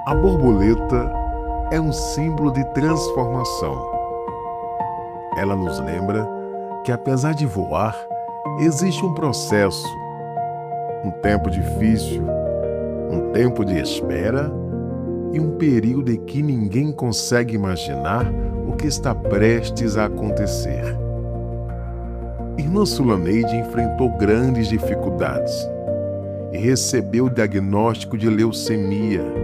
A borboleta é um símbolo de transformação. Ela nos lembra que, apesar de voar, existe um processo, um tempo difícil, um tempo de espera e um período em que ninguém consegue imaginar o que está prestes a acontecer. Irmã Sulaneide enfrentou grandes dificuldades e recebeu o diagnóstico de leucemia.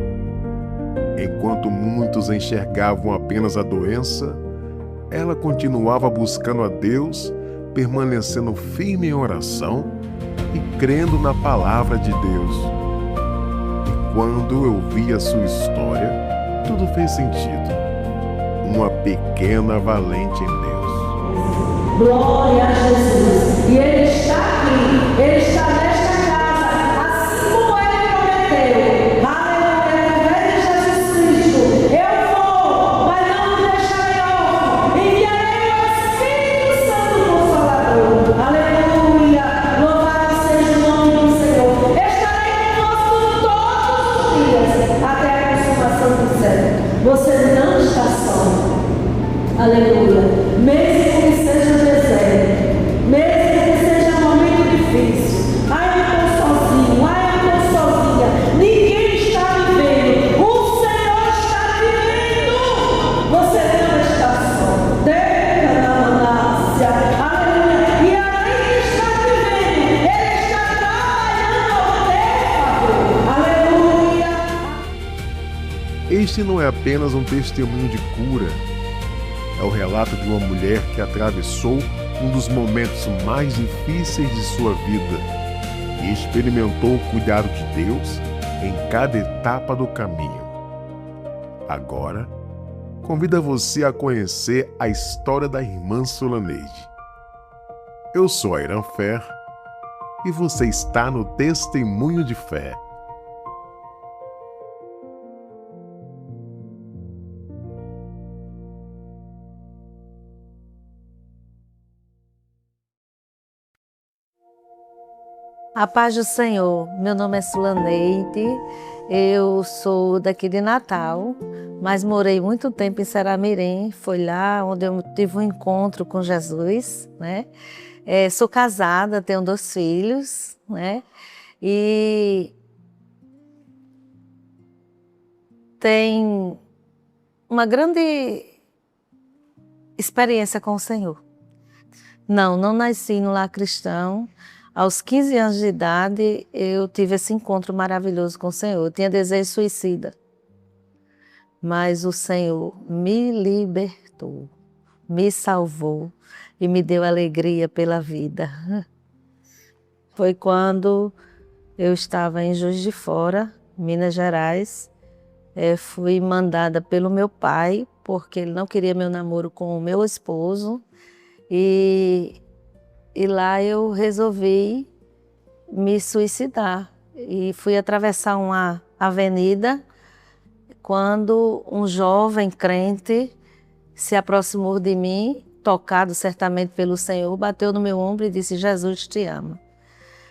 Enquanto muitos enxergavam apenas a doença, ela continuava buscando a Deus, permanecendo firme em oração e crendo na palavra de Deus. E quando eu vi a sua história, tudo fez sentido. Uma pequena valente em Deus. Glória a Jesus. E Ele está aqui, Ele está nesta casa, assim como Ele prometeu. Aleluia, velho Jesus Cristo. Eu vou, mas não me deixarei órfão. Enviarei o Espírito Santo Consolador. Aleluia, louvado seja o nome do Senhor. Estarei conosco todos os dias, até a consumação do século. Você não está só. Aleluia. Mesmo que seja deserto, mesmo que seja um momento difícil, ai eu estou sozinho, ai eu estou sozinha, ninguém está me vendo, o Senhor está te vendo, você não está só, deixa na manácia, aleluia, e além de estar te vendo, Ele está trabalhando ao teu favor, aleluia. Este não é apenas um testemunho de cura. É o relato de uma mulher que atravessou um dos momentos mais difíceis de sua vida e experimentou o cuidado de Deus em cada etapa do caminho. Agora, convido você a conhecer a história da irmã Sulaneide. Eu sou Airan Fer e você está no Testemunho de Fé. A paz do Senhor, meu nome é Sulaneide, eu sou daqui de Natal, mas morei muito tempo em Ceramirim, foi lá onde eu tive um encontro com Jesus, né? Sou casada, tenho 2 filhos, né? E tenho uma grande experiência com o Senhor. Não nasci no lar cristão. Aos 15 anos de idade, eu tive esse encontro maravilhoso com o Senhor. Eu tinha desejo suicida. Mas o Senhor me libertou, me salvou e me deu alegria pela vida. Foi quando eu estava em Juiz de Fora, Minas Gerais. Fui mandada pelo meu pai, porque ele não queria meu namoro com o meu esposo. E lá eu resolvi me suicidar e fui atravessar uma avenida quando um jovem crente se aproximou de mim, tocado certamente pelo Senhor, bateu no meu ombro e disse: Jesus te ama.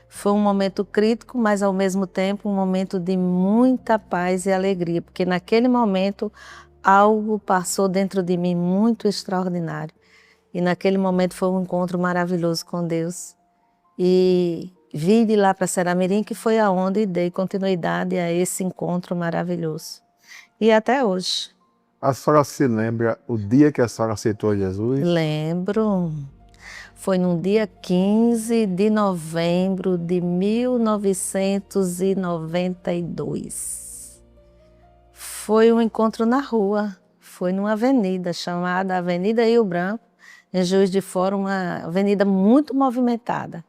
Foi um momento crítico, mas ao mesmo tempo um momento de muita paz e alegria, porque naquele momento algo passou dentro de mim muito extraordinário. E naquele momento foi um encontro maravilhoso com Deus. E vim de lá para Ceramirim, que foi aonde dei continuidade a esse encontro maravilhoso. E até hoje. A senhora se lembra o dia que a senhora aceitou Jesus? Lembro. Foi no dia 15 de novembro de 1992. Foi um encontro na rua. Foi numa avenida chamada Avenida Rio Branco, em Juiz de Fora, uma avenida muito movimentada.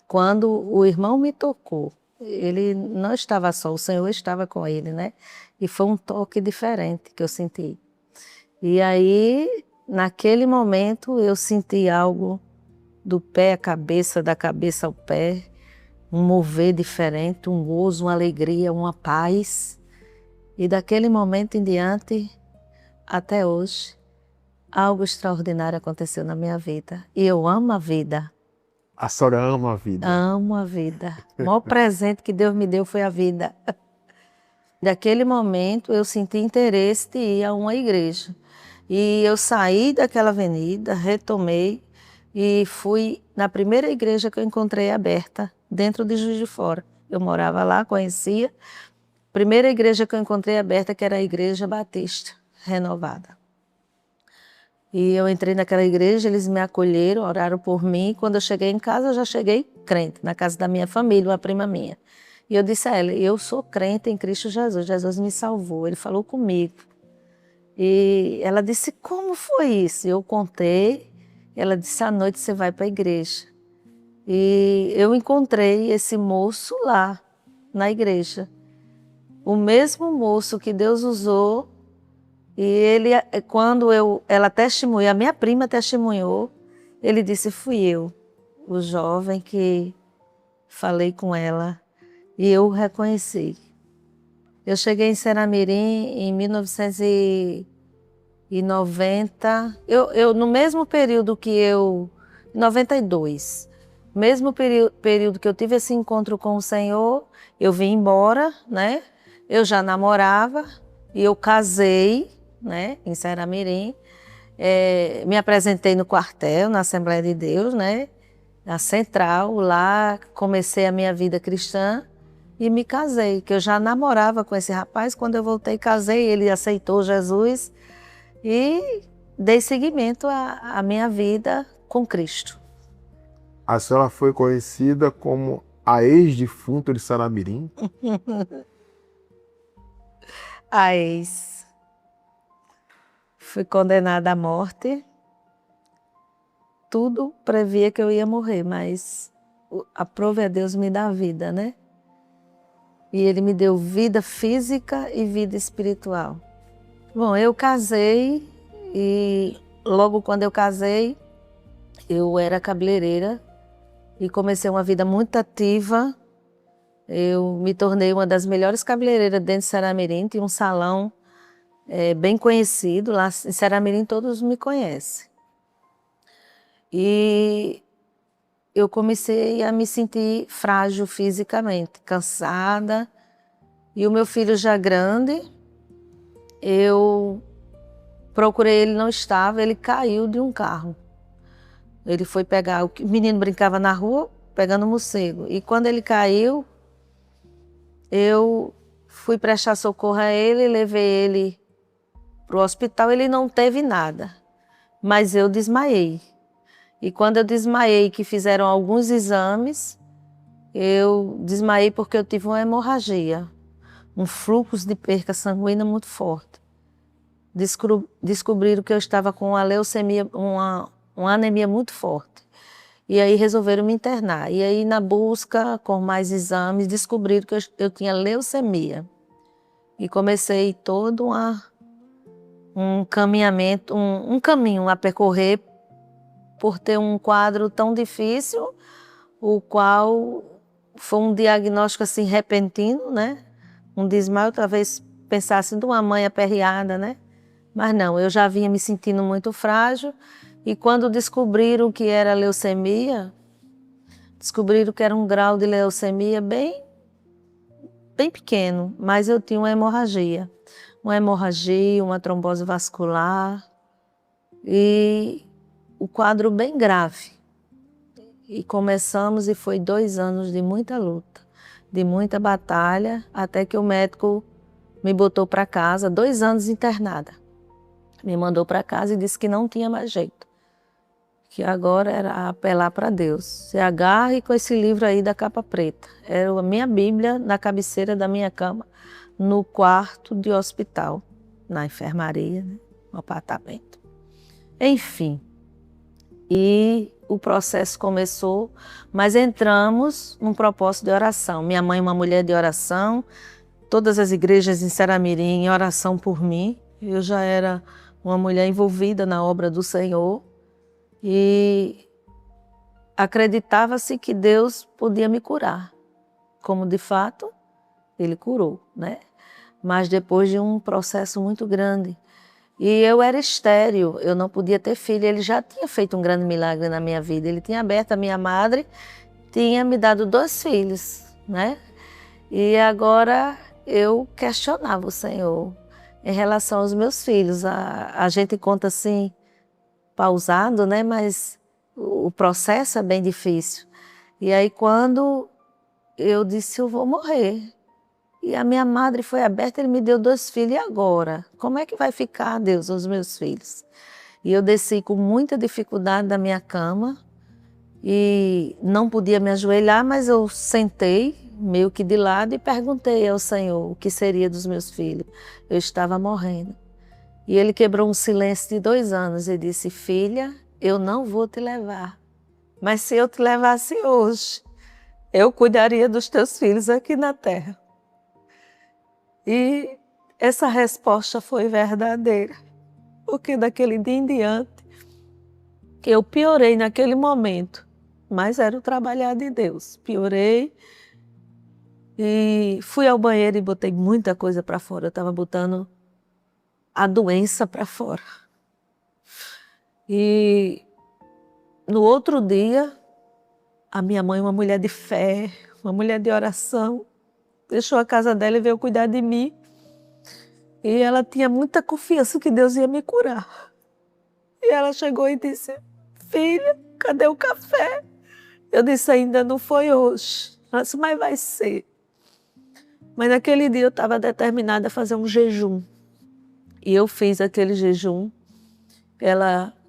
Quando o irmão me tocou, ele não estava só, o Senhor estava com ele, né? E foi um toque diferente que eu senti. E aí, naquele momento, eu senti algo do pé à cabeça, da cabeça ao pé, um mover diferente, um gozo, uma alegria, uma paz. E daquele momento em diante, até hoje, algo extraordinário aconteceu na minha vida. E eu amo a vida. A senhora ama a vida? Amo a vida. O maior presente que Deus me deu foi a vida. Daquele momento eu senti interesse de ir a uma igreja. E eu saí daquela avenida, retomei e fui na primeira igreja que eu encontrei aberta, dentro de Juiz de Fora. Eu morava lá, conhecia. Primeira igreja que eu encontrei aberta, que era a Igreja Batista Renovada. E eu entrei naquela igreja, eles me acolheram, oraram por mim. Quando eu cheguei em casa, eu já cheguei crente, na casa da minha família, uma prima minha. E eu disse a ela, eu sou crente em Cristo Jesus, Jesus me salvou, Ele falou comigo. E ela disse, como foi isso? Eu contei, ela disse, à noite você vai para a igreja. E eu encontrei esse moço lá, na igreja. O mesmo moço que Deus usou, e ele, quando ela testemunhou, a minha prima testemunhou, ele disse, fui eu, o jovem que falei com ela, e eu o reconheci. Eu cheguei em Ceramirim em 1990, no mesmo período que em 92, mesmo período que eu tive esse encontro com o Senhor, eu vim embora, né? Eu já namorava e eu casei, né, em Ceramirim. Me apresentei no quartel, na Assembleia de Deus, né, na Central. Lá comecei a minha vida cristã e me casei, que eu já namorava com esse rapaz. Quando eu voltei, casei, ele aceitou Jesus e dei seguimento à minha vida com Cristo. A senhora foi conhecida como a ex-defunta de Ceramirim? A ex. Fui condenada à morte. Tudo previa que eu ia morrer, mas aprove a Deus me dar vida, né? E Ele me deu vida física e vida espiritual. Bom, eu casei e logo quando eu casei, eu era cabeleireira e comecei uma vida muito ativa. Eu me tornei uma das melhores cabeleireiras dentro de Ceramirim, tinha um salão bem conhecido, lá em Ceramirim todos me conhecem. E eu comecei a me sentir frágil fisicamente, cansada. E o meu filho já grande, eu procurei, ele não estava, ele caiu de um carro. Ele foi pegar, o menino brincava na rua, pegando morcego. E quando ele caiu, eu fui prestar socorro a ele, levei ele para o hospital, ele não teve nada, mas eu desmaiei. E quando eu desmaiei, que fizeram alguns exames, eu desmaiei porque eu tive uma hemorragia, um fluxo de perca sanguínea muito forte. Descobriram que eu estava com uma leucemia, uma anemia muito forte. E aí resolveram me internar. E aí na busca, com mais exames, descobriram que eu tinha leucemia. E comecei todo um caminhamento, um caminho a percorrer por ter um quadro tão difícil, o qual foi um diagnóstico assim repentino, né? Um desmaio, talvez pensasse de uma mãe aperreada, né? Mas não, eu já vinha me sentindo muito frágil e quando descobriram que era leucemia, descobriram que era um grau de leucemia bem pequeno, mas eu tinha uma hemorragia, uma trombose vascular e o quadro bem grave. E começamos e foi 2 anos de muita luta, de muita batalha, até que o médico me botou para casa, 2 anos internada. Me mandou para casa e disse que não tinha mais jeito, que agora era apelar para Deus. Se agarre com esse livro aí da capa preta. Era a minha Bíblia na cabeceira da minha cama, no quarto de hospital, na enfermaria, né? No apartamento. Enfim, e o processo começou, mas entramos num propósito de oração. Minha mãe é uma mulher de oração, todas as igrejas em Ceramirim em oração por mim. Eu já era uma mulher envolvida na obra do Senhor e acreditava-se que Deus podia me curar, como de fato Ele curou, né? Mas depois de um processo muito grande. E eu era estéril, eu não podia ter filho. Ele já tinha feito um grande milagre na minha vida. Ele tinha aberto a minha madre, tinha me dado 2 filhos, né? E agora eu questionava o Senhor em relação aos meus filhos. A gente conta assim, pausado, né? Mas o processo é bem difícil. E aí quando eu disse, eu vou morrer. E a minha madre foi aberta, ele me deu 2 filhos, e agora? Como é que vai ficar, Deus, os meus filhos? E eu desci com muita dificuldade da minha cama e não podia me ajoelhar, mas eu sentei meio que de lado e perguntei ao Senhor o que seria dos meus filhos. Eu estava morrendo. E ele quebrou um silêncio de 2 anos e disse, filha, eu não vou te levar, mas se eu te levasse hoje, eu cuidaria dos teus filhos aqui na terra. E essa resposta foi verdadeira, porque daquele dia em diante, que eu piorei naquele momento, mas era o trabalhar de Deus. Piorei e fui ao banheiro e botei muita coisa para fora. Eu estava botando a doença para fora. E no outro dia, a minha mãe, uma mulher de fé, uma mulher de oração, deixou a casa dela e veio cuidar de mim. E ela tinha muita confiança que Deus ia me curar. E ela chegou e disse, filha, cadê o café? Eu disse, ainda não foi hoje. Ela disse, mas vai ser. Mas naquele dia eu estava determinada a fazer um jejum. E eu fiz aquele jejum.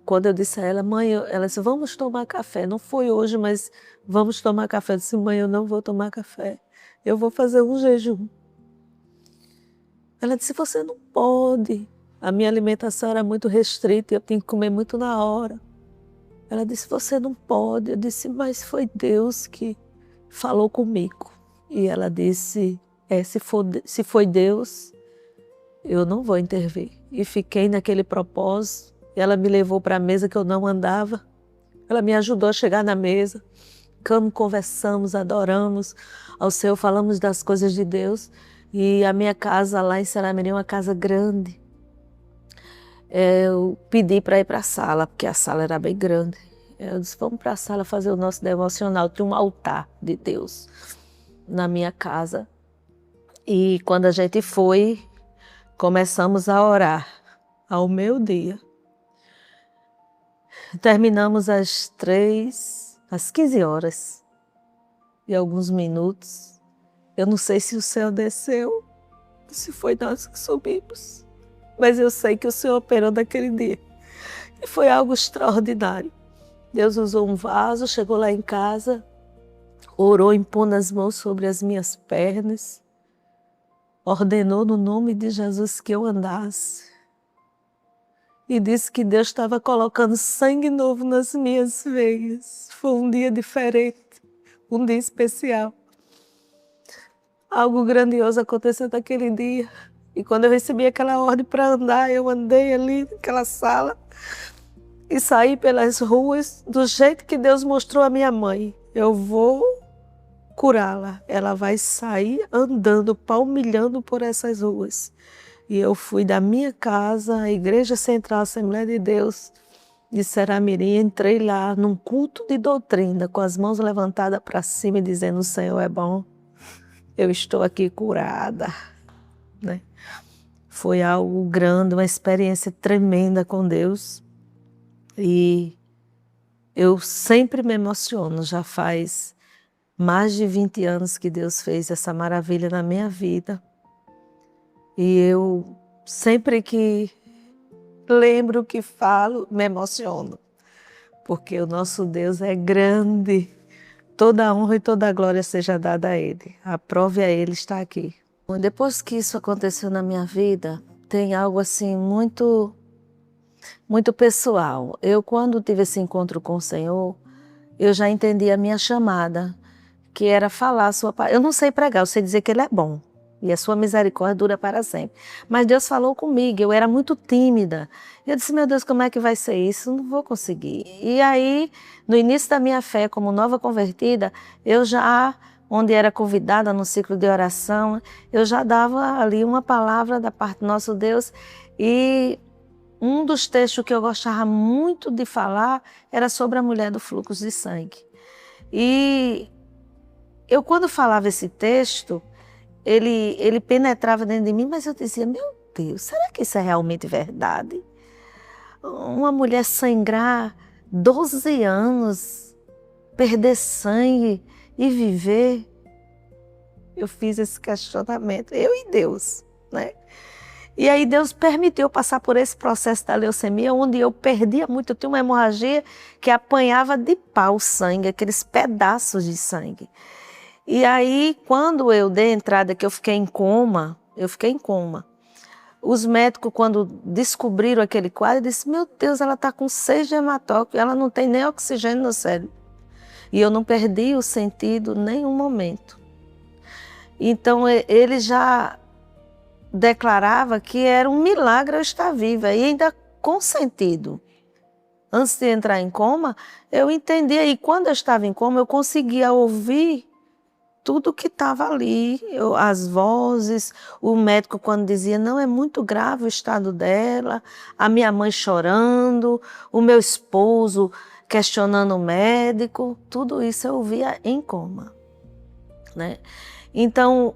Quando eu disse a ela, mãe, ela disse, vamos tomar café. Não foi hoje, mas vamos tomar café. Eu disse, mãe, eu não vou tomar café. Eu vou fazer um jejum. Ela disse, você não pode. A minha alimentação era muito restrita e eu tinha que comer muito na hora. Ela disse, você não pode. Eu disse, mas foi Deus que falou comigo. E ela disse, se foi Deus, eu não vou intervir. E fiquei naquele propósito. Ela me levou para a mesa que eu não andava. Ela me ajudou a chegar na mesa. Conversamos, adoramos ao Senhor, falamos das coisas de Deus. E a minha casa lá em Saramirim é uma casa grande. Eu pedi para ir para a sala, porque a sala era bem grande. Eu disse, vamos para a sala fazer o nosso devocional. Tinha um altar de Deus na minha casa. E quando a gente foi, começamos a orar ao meio-dia. Terminamos às 15 horas e alguns minutos. Eu não sei se o céu desceu, se foi nós que subimos, mas eu sei que o Senhor operou naquele dia. E foi algo extraordinário. Deus usou um vaso, chegou lá em casa, orou impondo as mãos sobre as minhas pernas, ordenou no nome de Jesus que eu andasse. E disse que Deus estava colocando sangue novo nas minhas veias. Foi um dia diferente, um dia especial. Algo grandioso aconteceu naquele dia. E quando eu recebi aquela ordem para andar, eu andei ali naquela sala e saí pelas ruas do jeito que Deus mostrou à minha mãe. Eu vou curá-la. Ela vai sair andando, palmilhando por essas ruas. E eu fui da minha casa, a Igreja Central Assembleia de Deus de Saramirim, entrei lá num culto de doutrina, com as mãos levantadas para cima e dizendo, o Senhor é bom. Eu estou aqui curada, né? Foi algo grande, uma experiência tremenda com Deus. E eu sempre me emociono, já faz mais de 20 anos que Deus fez essa maravilha na minha vida. E eu sempre que lembro que falo, me emociono, porque o nosso Deus é grande. Toda a honra e toda a glória seja dada a Ele. A prova é Ele estar aqui. Depois que isso aconteceu na minha vida, tem algo assim muito pessoal. Eu, quando tive esse encontro com o Senhor, eu já entendi a minha chamada, que era falar a sua palavra. Eu não sei pregar, eu sei dizer que Ele é bom. E a sua misericórdia dura para sempre. Mas Deus falou comigo, eu era muito tímida. Eu disse, meu Deus, como é que vai ser isso? Não vou conseguir. E aí, no início da minha fé, como nova convertida, eu já, onde era convidada no ciclo de oração, eu já dava ali uma palavra da parte do nosso Deus. E um dos textos que eu gostava muito de falar era sobre a mulher do fluxo de sangue. E eu, quando falava esse texto, ele penetrava dentro de mim, mas eu dizia, meu Deus, será que isso é realmente verdade? Uma mulher sangrar 12 anos, perder sangue e viver? Eu fiz esse questionamento, eu e Deus, né? E aí Deus permitiu eu passar por esse processo da leucemia, onde eu perdia muito. Eu tinha uma hemorragia que apanhava de pau o sangue, aqueles pedaços de sangue. E aí, quando eu dei entrada, que eu fiquei em coma, Os médicos, quando descobriram aquele quadro, disseram, meu Deus, ela está com 6 hematócritos, ela não tem nem oxigênio no cérebro. E eu não perdi o sentido em nenhum momento. Então, ele já declarava que era um milagre eu estar viva, e ainda com sentido. Antes de entrar em coma, eu entendia, e quando eu estava em coma, eu conseguia ouvir tudo que estava ali, as vozes, o médico quando dizia, não, é muito grave o estado dela, a minha mãe chorando, o meu esposo questionando o médico, tudo isso eu ouvia em coma, né? Então,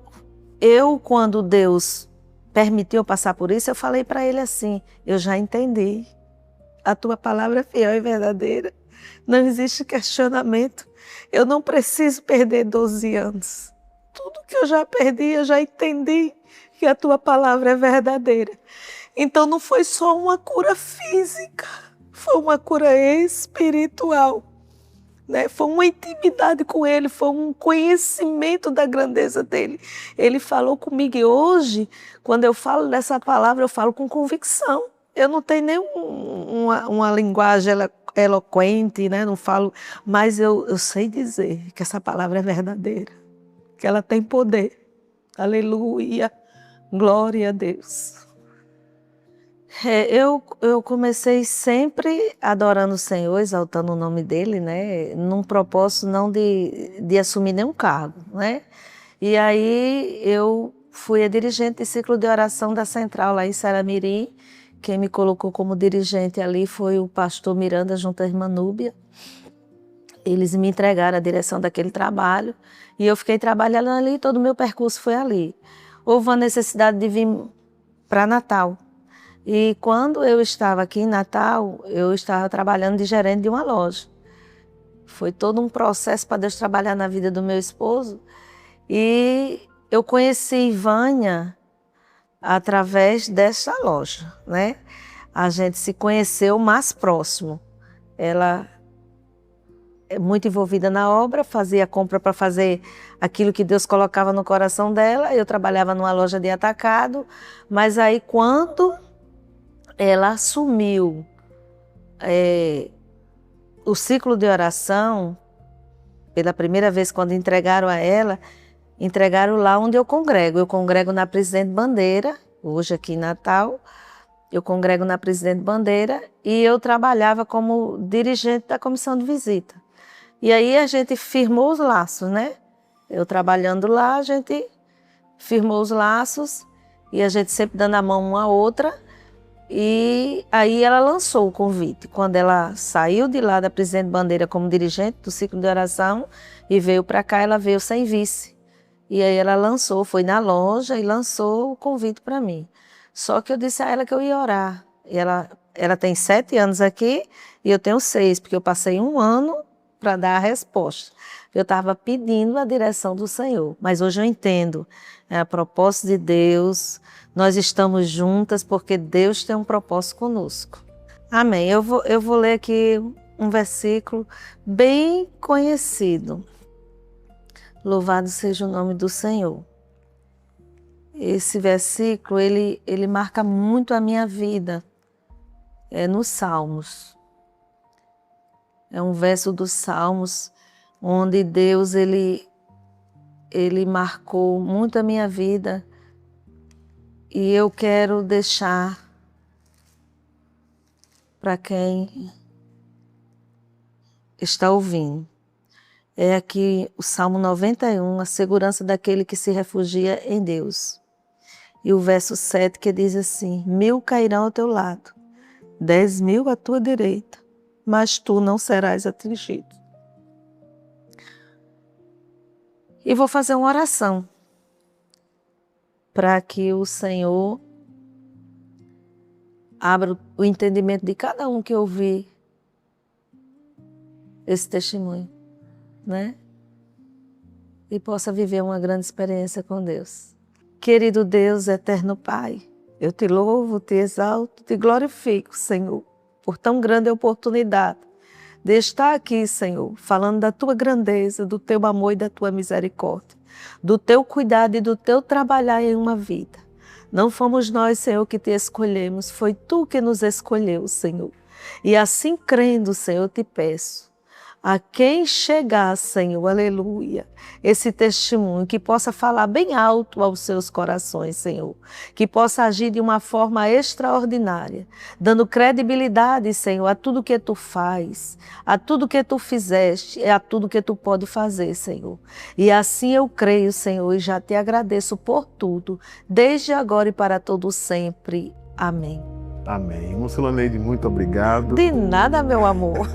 quando Deus permitiu eu passar por isso, eu falei para ele assim, eu já entendi, a tua palavra é fiel e verdadeira, não existe questionamento, eu não preciso perder 12 anos, tudo que eu já perdi, eu já entendi que a tua palavra é verdadeira. Então não foi só uma cura física, foi uma cura espiritual, né? Foi uma intimidade com ele, foi um conhecimento da grandeza dele. Ele falou comigo e hoje, quando eu falo dessa palavra, eu falo com convicção. Eu não tenho nem uma linguagem eloquente, né? Não falo, mas eu sei dizer que essa palavra é verdadeira, que ela tem poder. Aleluia, glória a Deus. Eu comecei sempre adorando o Senhor, exaltando o nome dele, né? Num propósito não de assumir nenhum cargo, né? E aí eu fui a dirigente de ciclo de oração da Central lá em Saramirim. Quem me colocou como dirigente ali foi o pastor Miranda junto à irmã Núbia. Eles me entregaram a direção daquele trabalho e eu fiquei trabalhando ali, todo o meu percurso foi ali. Houve uma necessidade de vir para Natal. E quando eu estava aqui em Natal, eu estava trabalhando de gerente de uma loja. Foi todo um processo para Deus trabalhar na vida do meu esposo. E eu conheci Vânia através dessa loja, né? A gente se conheceu mais próximo. Ela é muito envolvida na obra, fazia compra para fazer aquilo que Deus colocava no coração dela. Eu trabalhava numa loja de atacado, mas aí quando ela assumiu o ciclo de oração, pela primeira vez quando entregaram a ela, entregaram lá onde eu congrego. Eu congrego na Presidente Bandeira, hoje aqui em Natal, eu congrego na Presidente Bandeira e eu trabalhava como dirigente da comissão de visita. E aí a gente firmou os laços, né? Eu trabalhando lá, a gente firmou os laços e a gente sempre dando a mão uma à outra. E aí ela lançou o convite. Quando ela saiu de lá da Presidente Bandeira como dirigente do ciclo de oração e veio para cá, ela veio sem vice. E aí ela lançou, foi na loja e lançou o convite para mim. Só que eu disse a ela que eu ia orar. E ela tem 7 anos aqui e eu tenho 6, porque eu passei 1 ano para dar a resposta. Eu estava pedindo a direção do Senhor, mas hoje eu entendo, é a propósito de Deus, nós estamos juntas porque Deus tem um propósito conosco. Amém. Eu vou ler aqui um versículo bem conhecido. Louvado seja o nome do Senhor. Esse versículo, ele marca muito a minha vida. É nos Salmos. É um verso dos Salmos, onde Deus, ele marcou muito a minha vida. E eu quero deixar para quem está ouvindo. É aqui o Salmo 91, a segurança daquele que se refugia em Deus. E o verso 7 que diz assim, 1000 cairão ao teu lado, 10.000 à tua direita, mas tu não serás atingido. E vou fazer uma oração. para que o Senhor abra o entendimento de cada um que ouvir esse testemunho, né? E possa viver uma grande experiência com Deus. Querido Deus, eterno Pai, eu te louvo, te exalto, te glorifico, Senhor, por tão grande oportunidade de estar aqui, Senhor, falando da tua grandeza, do teu amor e da tua misericórdia, do teu cuidado e do teu trabalhar em uma vida. Não fomos nós, Senhor, que te escolhemos, foi tu que nos escolheu, Senhor. E assim crendo, Senhor, eu te peço, a quem chegar, Senhor, aleluia, esse testemunho, que possa falar bem alto aos seus corações, Senhor, que possa agir de uma forma extraordinária, dando credibilidade, Senhor, a tudo que tu faz, a tudo que tu fizeste, a tudo que tu pode fazer, Senhor. E assim eu creio, Senhor, e já te agradeço por tudo, desde agora e para todo sempre. Amém. Amém. Irmã Siloneide, muito obrigado. De nada, meu amor.